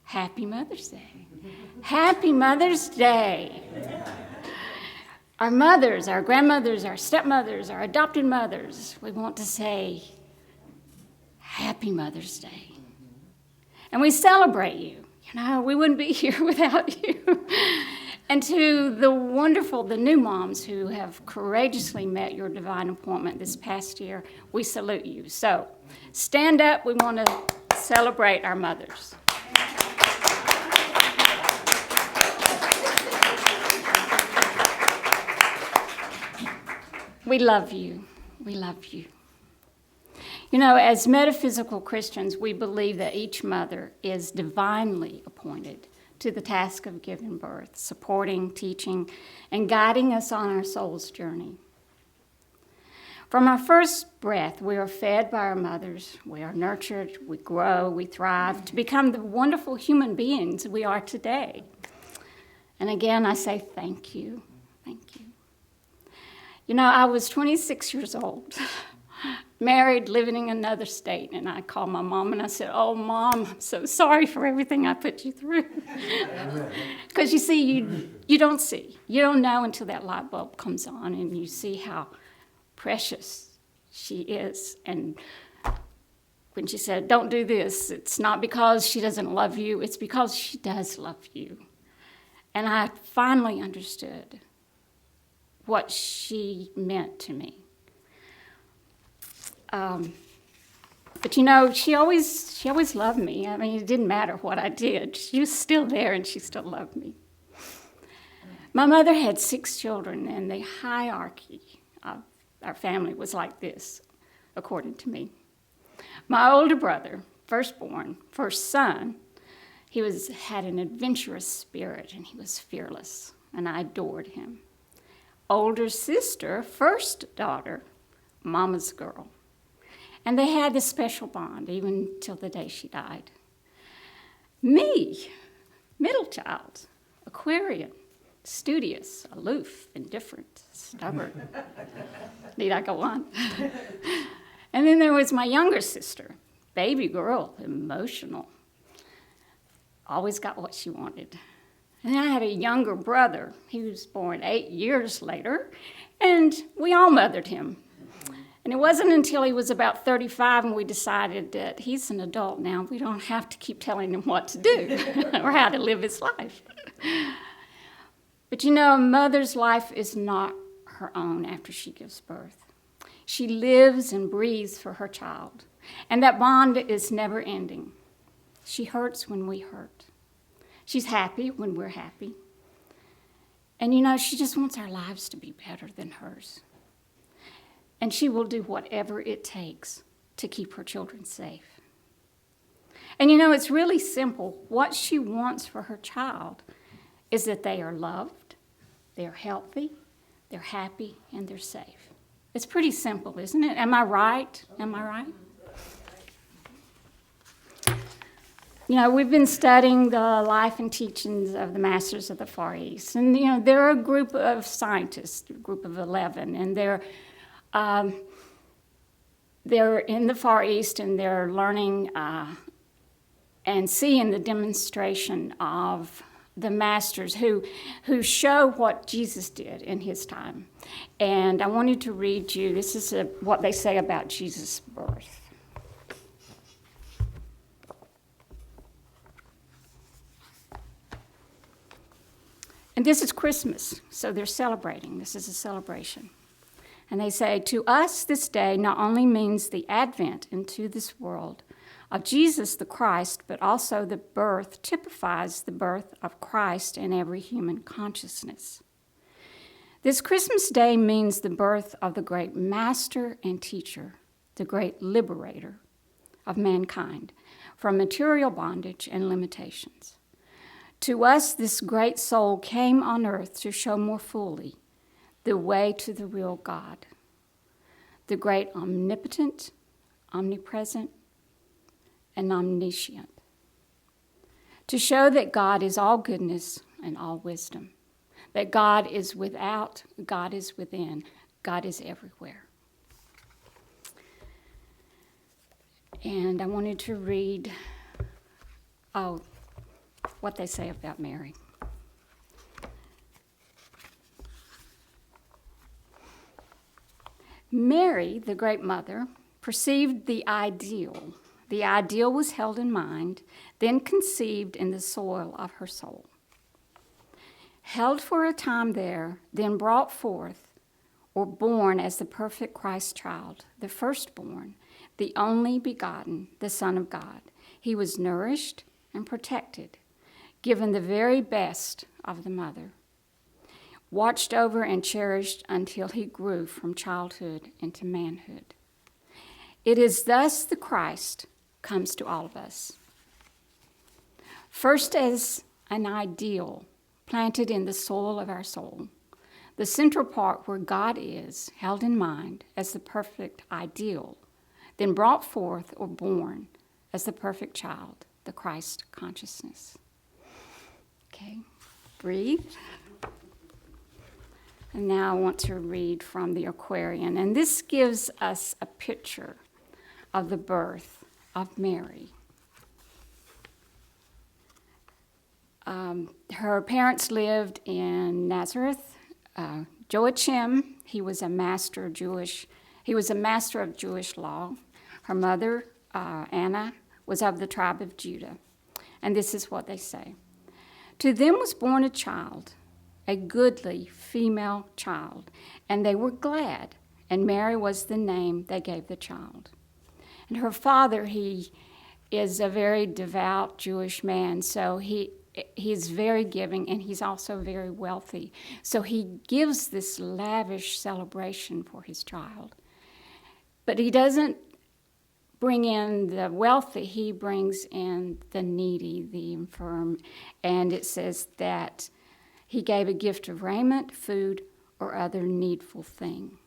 Happy Mother's Day. Happy Mother's Day. Our mothers, our grandmothers, our stepmothers, our adopted mothers, we want to say, Happy Mother's Day. And we celebrate you. You know, we wouldn't be here without you. And to the new moms who have courageously met your divine appointment this past year, we salute you. So stand up. We want to celebrate our mothers. We love you. We love you. You know, as metaphysical Christians, we believe that each mother is divinely appointed to the task of giving birth, supporting, teaching, and guiding us on our soul's journey. From our first breath, we are fed by our mothers. We are nurtured, we grow, we thrive to become the wonderful human beings we are today. And again, I say thank you. Thank you. You know, I was 26 years old, married, living in another state, and I called my mom and I said, "Oh, Mom, I'm so sorry for everything I put you through." Because you see, you don't see. You don't know until that light bulb comes on and you see how precious she is. And when she said, "Don't do this," it's not because she doesn't love you, it's because she does love you. And I finally understood what she meant to me. But you know, she always loved me. I mean, it didn't matter what I did. She was still there and she still loved me. My mother had 6 children, and the hierarchy of our family was like this, according to me. My older brother, firstborn, first son, he had an adventurous spirit and he was fearless, and I adored him. Older sister, first daughter, mama's girl. And they had this special bond even till the day she died. Me, middle child, Aquarian, studious, aloof, indifferent, stubborn. Need I go on? And then there was my younger sister, baby girl, emotional. Always got what she wanted. And then I had a younger brother. He was born 8 years later, and we all mothered him. And it wasn't until he was about 35 and we decided that he's an adult now. We don't have to keep telling him what to do or how to live his life. But you know, a mother's life is not her own after she gives birth. She lives and breathes for her child, and that bond is never ending. She hurts when we hurt. She's happy when we're happy. And you know, she just wants our lives to be better than hers. And she will do whatever it takes to keep her children safe. And you know, it's really simple. What she wants for her child is that they are loved, they're healthy, they're happy, and they're safe. It's pretty simple, isn't it? Am I right? Am I right? You know, we've been studying the life and teachings of the Masters of the Far East. And, you know, they're a group of scientists, a group of 11, and they're in the Far East, and they're learning and seeing the demonstration of the masters who show what Jesus did in his time. And I wanted to read you, this is what they say about Jesus' birth. And this is Christmas, so they're celebrating. This is a celebration. And they say, "To us this day not only means the advent into this world of Jesus the Christ, but also the birth typifies the birth of Christ in every human consciousness. This Christmas day means the birth of the great master and teacher, the great liberator of mankind from material bondage and limitations. To us, this great soul came on earth to show more fully the way to the real God, the great omnipotent, omnipresent, and omniscient, to show that God is all goodness and all wisdom, that God is without, God is within, God is everywhere." And I wanted to read, what they say about Mary. Mary, the great mother, perceived the ideal. The ideal was held in mind, then conceived in the soil of her soul. Held for a time there, then brought forth or born as the perfect Christ child, the firstborn, the only begotten, the Son of God. He was nourished and protected, given the very best of the mother, watched over and cherished until he grew from childhood into manhood. It is thus the Christ comes to all of us. First as an ideal planted in the soil of our soul, the central part where God is held in mind as the perfect ideal, then brought forth or born as the perfect child, the Christ consciousness. Okay, breathe. And now I want to read from the Aquarian, and this gives us a picture of the birth of Mary. Her parents lived in Nazareth. Joachim, he was a master of Jewish law. Her mother, Anna, was of the tribe of Judah. And this is what they say. To them was born a child, a goodly female child, and they were glad, and Mary was the name they gave the child. And her father, he is a very devout Jewish man, so he's very giving, and he's also very wealthy. So he gives this lavish celebration for his child. But he doesn't bring in the wealthy, he brings in the needy, the infirm. And it says that he gave a gift of raiment, food, or other needful thing.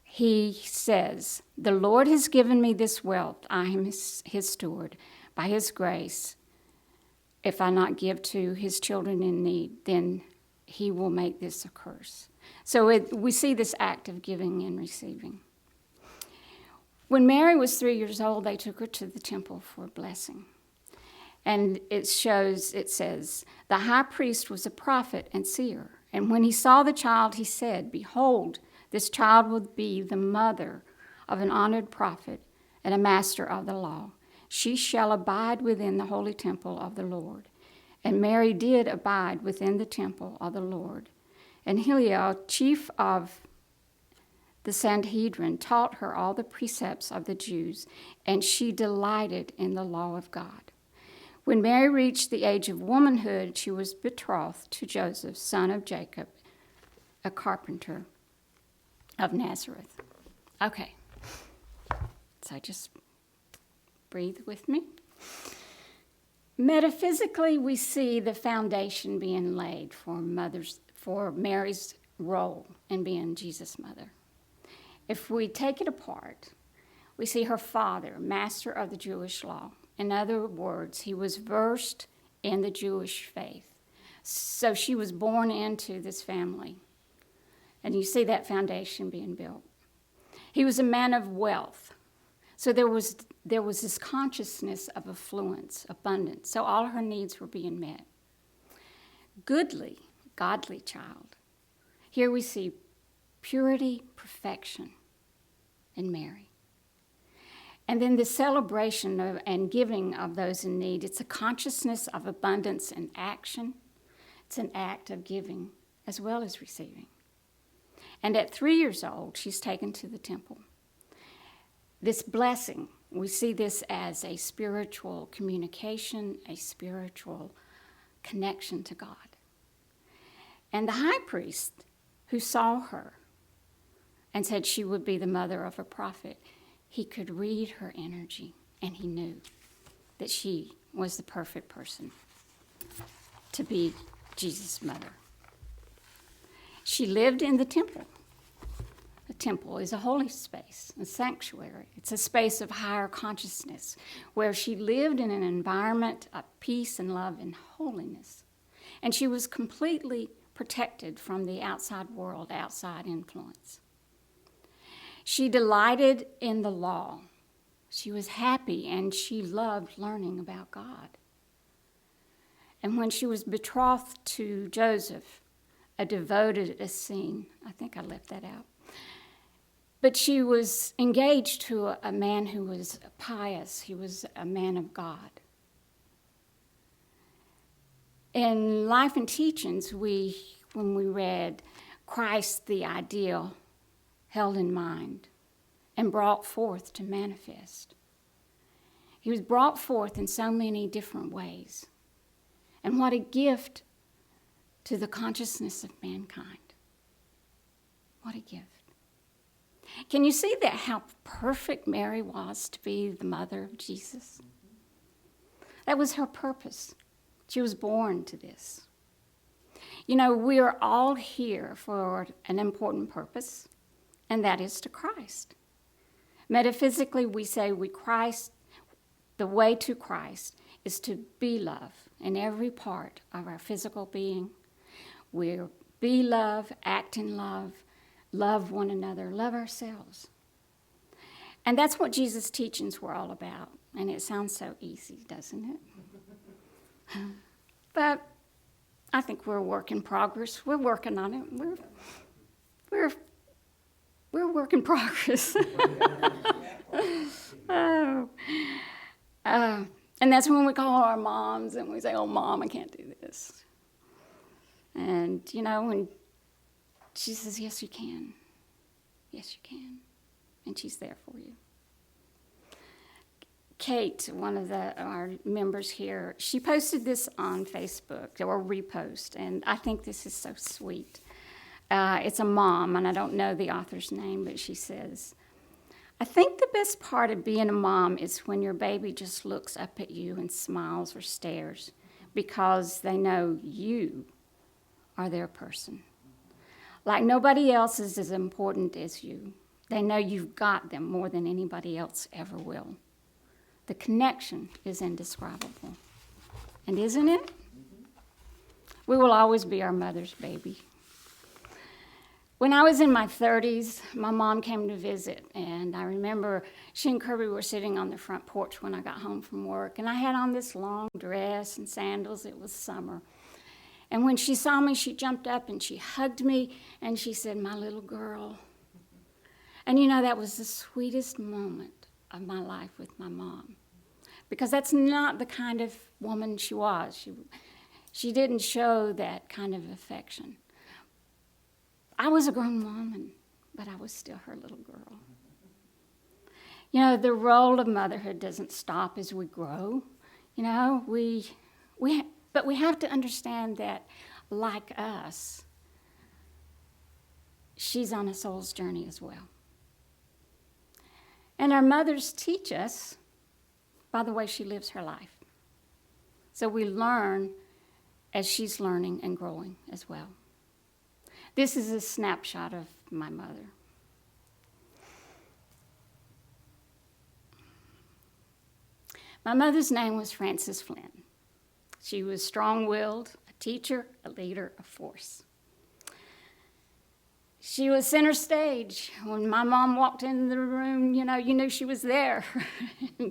He says, the Lord has given me this wealth. I am his steward. By his grace, if I not give to his children in need, then he will make this a curse. So we see this act of giving and receiving. When Mary was 3 years old, they took her to the temple for a blessing. And it says, the high priest was a prophet and seer. And when he saw the child, he said, behold, this child will be the mother of an honored prophet and a master of the law. She shall abide within the holy temple of the Lord. And Mary did abide within the temple of the Lord. And Hillel, chief of the Sanhedrin, taught her all the precepts of the Jews, and she delighted in the law of God. When Mary reached the age of womanhood, she was betrothed to Joseph, son of Jacob, a carpenter of Nazareth. Okay, so just breathe with me. Metaphysically, we see the foundation being laid for Mary's role in being Jesus' mother. If we take it apart, we see her father, master of the Jewish law. In other words, he was versed in the Jewish faith. So she was born into this family. And you see that foundation being built. He was a man of wealth. So there was this consciousness of affluence, abundance. So all her needs were being met. Goodly, godly child. Here we see purity, perfection in Mary. And then the celebration and giving of those in need. It's a consciousness of abundance and action. It's an act of giving as well as receiving. And at 3 years old, she's taken to the temple. This blessing, we see this as a spiritual communication, a spiritual connection to God. And the high priest who saw her and said she would be the mother of a prophet, he could read her energy, and he knew that she was the perfect person to be Jesus' mother. She lived in the temple. The temple is a holy space, a sanctuary. It's a space of higher consciousness where she lived in an environment of peace and love and holiness. And she was completely protected from the outside world, outside influence. She delighted in the law. She was happy and she loved learning about God. And when she was betrothed to Joseph, a devoted Essene, I think I left that out, but she was engaged to a man who was pious. He was a man of God. In Life and Teachings, when we read Christ the ideal held in mind and brought forth to manifest. He was brought forth in so many different ways. And what a gift to the consciousness of mankind. What a gift. Can you see that how perfect Mary was to be the mother of Jesus? That was her purpose. She was born to this. You know, we are all here for an important purpose, and that is to Christ. Metaphysically, we say the way to Christ is to be love in every part of our physical being. We're be love, act in love, love one another, love ourselves. And that's what Jesus' teachings were all about. And it sounds so easy, doesn't it? But I think we're a work in progress. We're working on it. We're a work in progress. And that's when we call our moms and we say, "Oh, Mom, I can't do this." And, you know, and she says, "Yes, you can. Yes, you can." And she's there for you. Kate, one of our members here, she posted this on Facebook, or repost, and I think this is so sweet. It's a mom, and I don't know the author's name, but she says, "I think the best part of being a mom is when your baby just looks up at you and smiles or stares because they know you are their person. Like nobody else is as important as you. They know you've got them more than anybody else ever will. The connection is indescribable." And isn't it? We will always be our mother's baby. When I was in my 30s, my mom came to visit, and I remember she and Kirby were sitting on the front porch when I got home from work, and I had on this long dress and sandals. It was summer. And when she saw me, she jumped up and she hugged me, and she said, "My little girl." And you know, that was the sweetest moment of my life with my mom, because that's not the kind of woman she was. She didn't show that kind of affection. I was a grown woman, but I was still her little girl. You know, the role of motherhood doesn't stop as we grow. You know, but we have to understand that, like us, she's on a soul's journey as well. And our mothers teach us by the way she lives her life. So we learn as she's learning and growing as well. This is a snapshot of my mother. My mother's name was Frances Flynn. She was strong-willed, a teacher, a leader, a force. She was center stage. When my mom walked into the room, you knew she was there.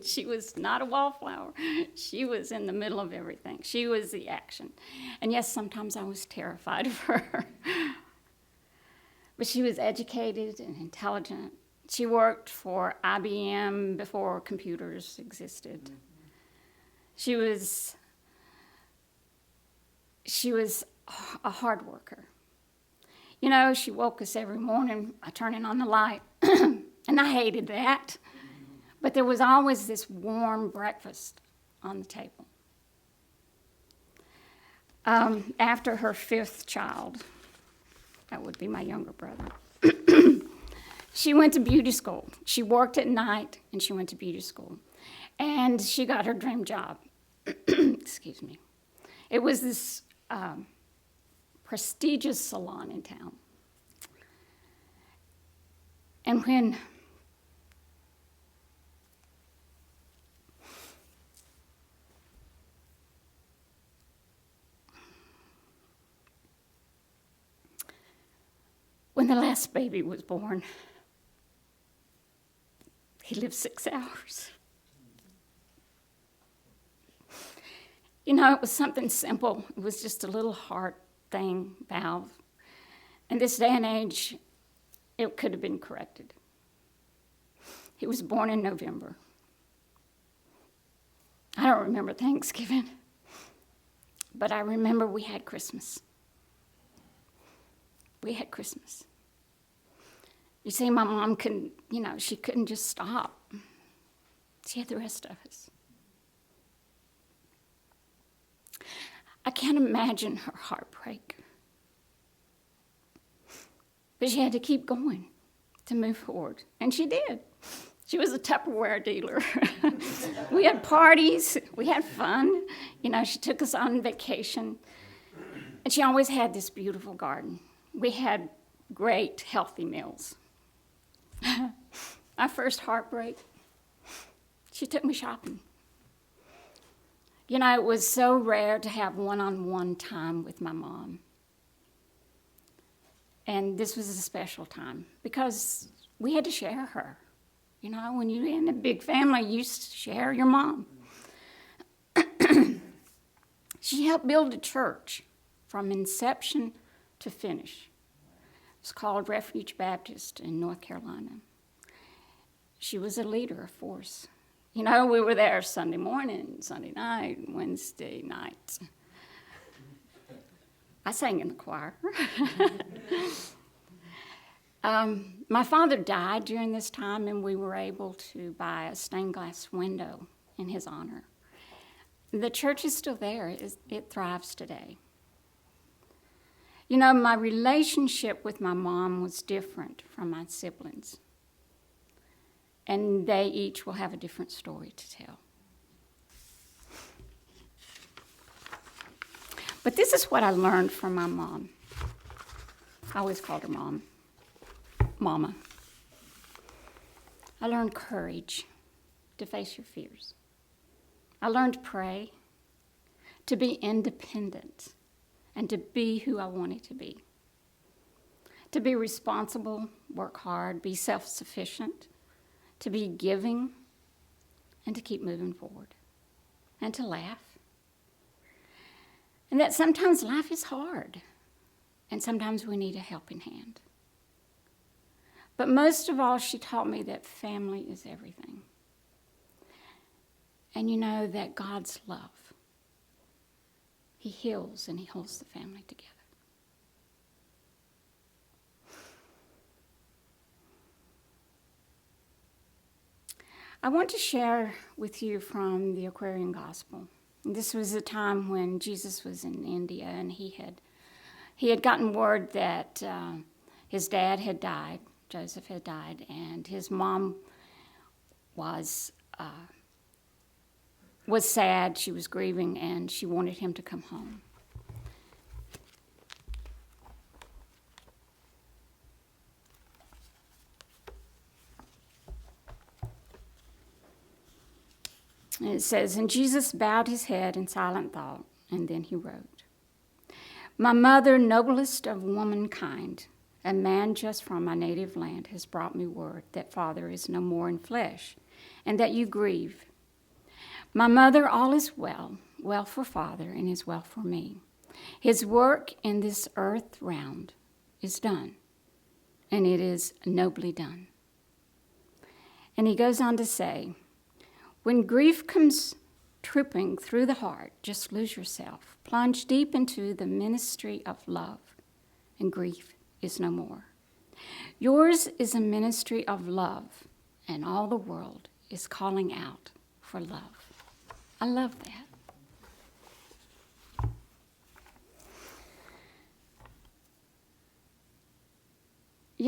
She was not a wallflower. She was in the middle of everything. She was the action. And yes, sometimes I was terrified of her. But she was educated and intelligent. She worked for IBM before computers existed. She was a hard worker. You know, she woke us every morning by turning on the light, and I hated that. But there was always this warm breakfast on the table. After her fifth child, that would be my younger brother, she went to beauty school. She worked at night, and she went to beauty school. And she got her dream job. Excuse me. It was this prestigious salon in town. And when the last baby was born, he lived 6 hours. You know, it was something simple. It was just a little heart thing, valve. In this day and age, it could have been corrected. He was born in November. I don't remember Thanksgiving, but I remember we had Christmas. We had Christmas. You see, my mom couldn't, she couldn't just stop. She had the rest of us. I can't imagine her heartbreak. But she had to keep going to move forward, and she did. She was a Tupperware dealer. We had parties, we had fun. She took us on vacation, and she always had this beautiful garden. We had great, healthy meals. My first heartbreak, she took me shopping. It was so rare to have one-on-one time with my mom. And this was a special time because we had to share her. When you're in a big family, you share your mom. She helped build a church from inception to finish. It's called Refuge Baptist in North Carolina. She was a leader, a force. We were there Sunday morning, Sunday night, Wednesday night. I sang in the choir. My father died during this time, and we were able to buy a stained glass window in his honor. The church is still there. It thrives today. My relationship with my mom was different from my siblings, and they each will have a different story to tell. But this is what I learned from my mom. I always called her Mama. I learned courage to face your fears. I learned to pray, to be independent, and to be who I wanted to be. To be responsible, work hard, be self-sufficient, to be giving, and to keep moving forward, and to laugh. And that sometimes life is hard, and sometimes we need a helping hand. But most of all, she taught me that family is everything. And that God's love, He heals and He holds the family together. I want to share with you from the Aquarian Gospel. This was a time when Jesus was in India, and he had gotten word that his dad had died. Joseph had died, and his mom was sad. She was grieving, and she wanted him to come home. And it says, and Jesus bowed his head in silent thought, and then he wrote, "My mother, noblest of womankind, a man just from my native land has brought me word that Father is no more in flesh, and that you grieve. My mother, all is well, well for Father, and is well for me. His work in this earth round is done, and it is nobly done." And he goes on to say, when grief comes trooping through the heart, just lose yourself. Plunge deep into the ministry of love, and grief is no more. Yours is a ministry of love, and all the world is calling out for love. I love that.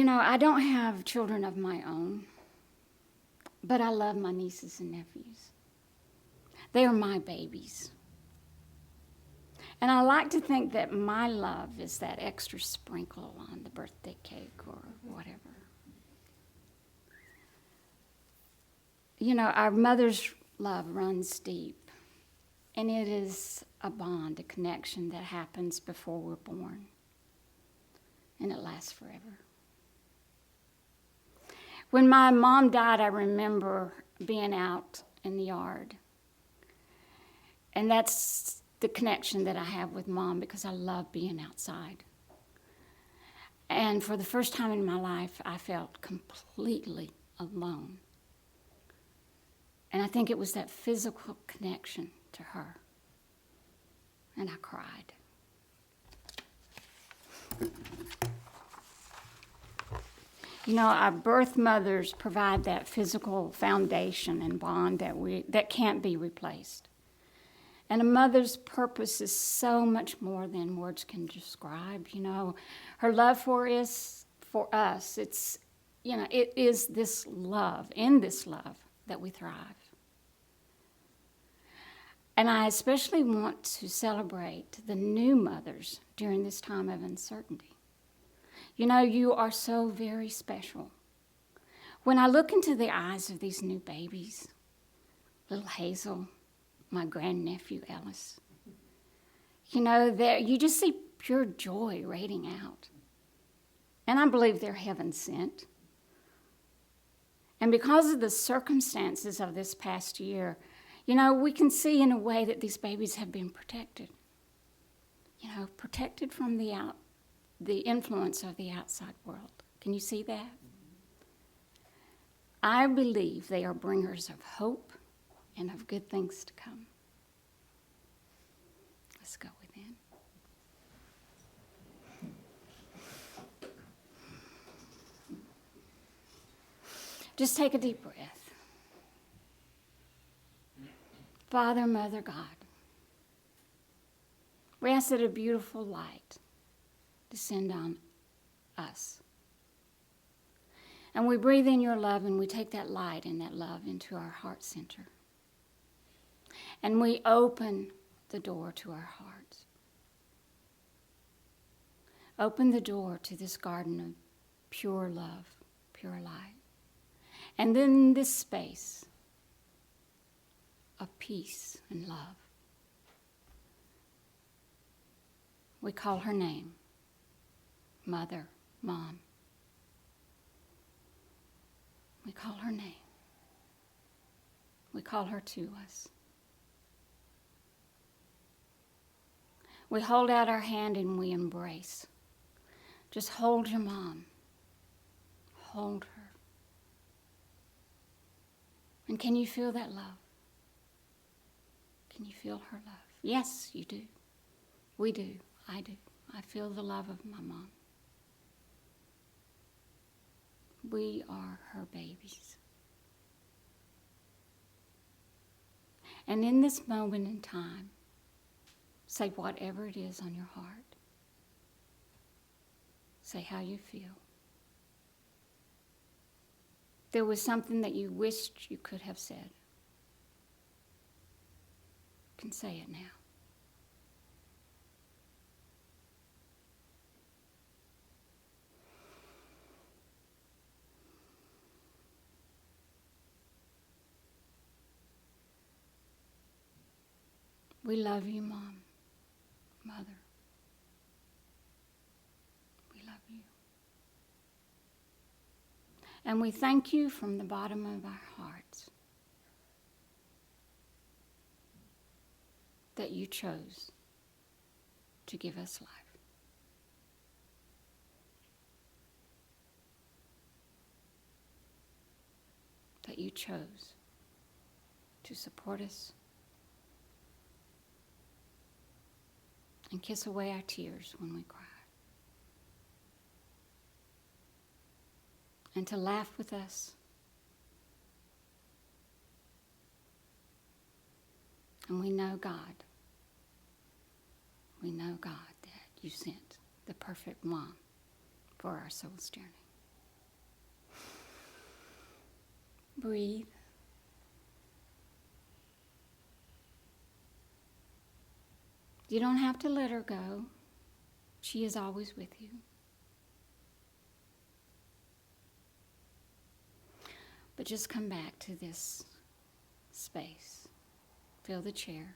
I don't have children of my own, but I love my nieces and nephews. They are my babies. And I like to think that my love is that extra sprinkle on the birthday cake or whatever. Our mother's love runs deep, and it is a bond, a connection that happens before we're born, and it lasts forever. When my mom died, I remember being out in the yard, and that's the connection that I have with Mom because I love being outside. And for the first time in my life, I felt completely alone. And I think it was that physical connection to her. And I cried. You know, our birth mothers provide that physical foundation and bond that can't be replaced. And a mother's purpose is so much more than words can describe. You know, her love for us, it's, you know, it is this love, in this love, that we thrive. And I especially want to celebrate the new mothers during this time of uncertainty. You know, you are so very special. When I look into the eyes of these new babies, little Hazel, my grandnephew Ellis, you know, you just see pure joy radiating out. And I believe they're heaven sent. And because of the circumstances of this past year, you know, we can see in a way that these babies have been protected. You know, protected from the influence of the outside world. Can you see that? I believe they are bringers of hope and of good things to come. Let's go within. Just take a deep breath. Father, Mother, God, we ask that a beautiful light descend on us. And we breathe in your love and we take that light and that love into our heart center. And we open the door to our hearts. Open the door to this garden of pure love, pure light. And then this space of peace and love. We call her name, Mother, Mom. We call her name. We call her to us. We hold out our hand and we embrace. Just hold your mom. Hold her. And can you feel that love? Can you feel her love? Yes, you do. We do. I do. I feel the love of my mom. We are her babies. And in this moment in time, say whatever it is on your heart. Say how you feel. There was something that you wished you could have said. You can say it now. We love you, Mom, Mother. We love you. And we thank you from the bottom of our hearts that you chose to give us life. That you chose to support us and kiss away our tears when we cry. And to laugh with us. And we know God. We know, God, that you sent the perfect mom for our soul's journey. Breathe. You don't have to let her go. She is always with you. But just come back to this space. Feel the chair.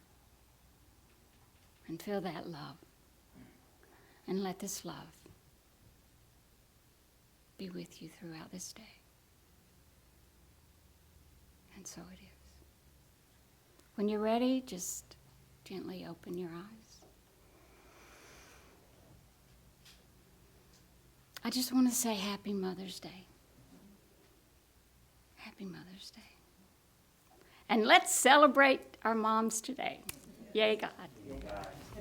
And feel that love. And let this love be with you throughout this day. And so it is. When you're ready, just gently open your eyes. I just want to say Happy Mother's Day. Happy Mother's Day. And let's celebrate our moms today. Yay, God.